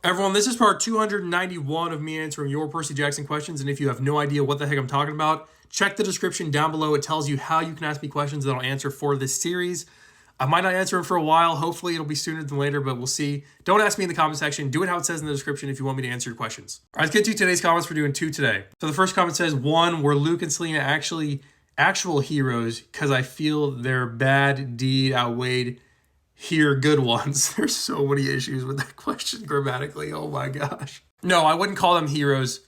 Everyone, this is part 291 of me answering your Percy Jackson questions, and if you have no idea what the heck I'm talking about, check the description down below. It tells you how you can ask me questions that I'll answer for this series. I might not answer them for a while. Hopefully it'll be sooner than later, but we'll see. Don't ask me in the comment section. Do it how it says in the description if you want me to answer your questions. All right, let's get to today's comments. We're doing two today. So the first comment says, 1, were Luke and Silena actually actual heroes? Because I feel their bad deed outweighed here good ones. There's so many issues with that question grammatically. Oh my gosh. No, I wouldn't call them heroes.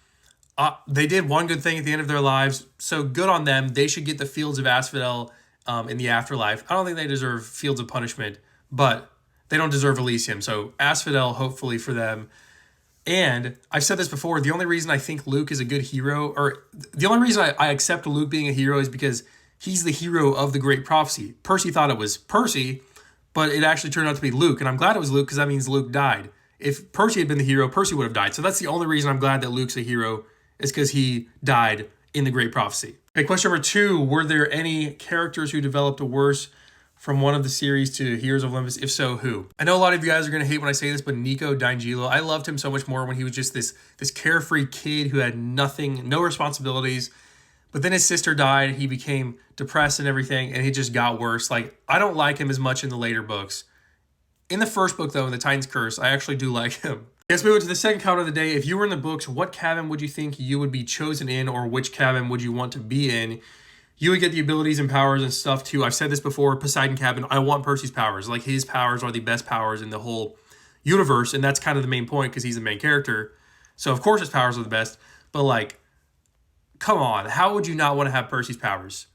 They did one good thing at the end of their lives, so good on them. They should get the Fields of Asphodel in the afterlife. I don't think they deserve Fields of Punishment, but they don't deserve Elysium. So Asphodel, hopefully for them. And I've said this before, the only reason I think Luke is a good hero, or the only reason I accept Luke being a hero is because he's the hero of the Great Prophecy. Percy thought it was Percy, but it actually turned out to be Luke. And I'm glad it was Luke because that means Luke died. If Percy had been the hero, Percy would have died. So that's the only reason I'm glad that Luke's a hero, is because he died in the Great Prophecy. Okay, question number 2. Were there any characters who developed worse from one of the series to Heroes of Olympus? If so, who? I know a lot of you guys are going to hate when I say this, but Nico D'Angelo, I loved him so much more when he was just this carefree kid who had nothing, no responsibilities. But then his sister died, he became depressed and everything, and he just got worse. Like, I don't like him as much in the later books. In the first book, though, in The Titan's Curse, I actually do like him. Let's move on to the second comment of the day. If you were in the books, what cabin would you think you would be chosen in, or which cabin would you want to be in? You would get the abilities and powers and stuff, too. I've said this before, Poseidon cabin. I want Percy's powers. Like, his powers are the best powers in the whole universe, and that's kind of the main point because he's the main character. So, of course, his powers are the best, but, like, come on, how would you not want to have Percy's powers?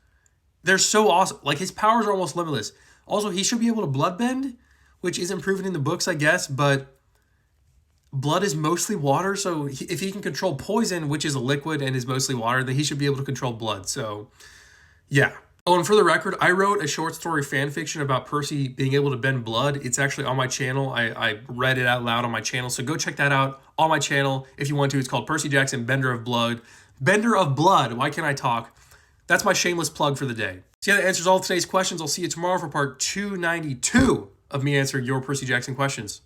They're so awesome. Like, his powers are almost limitless. Also, he should be able to bloodbend, which isn't proven in the books, I guess, but blood is mostly water, so if he can control poison, which is a liquid and is mostly water, then he should be able to control blood, so yeah. Oh, and for the record, I wrote a short story fan fiction about Percy being able to bend blood. It's actually on my channel. I read it out loud on my channel, so go check that out on my channel if you want to. It's called Percy Jackson, Bender of Blood. Bender of Blood. Why can't I talk? That's my shameless plug for the day. So yeah, that answers all of today's questions. I'll see you tomorrow for part 292 of me answering your Percy Jackson questions.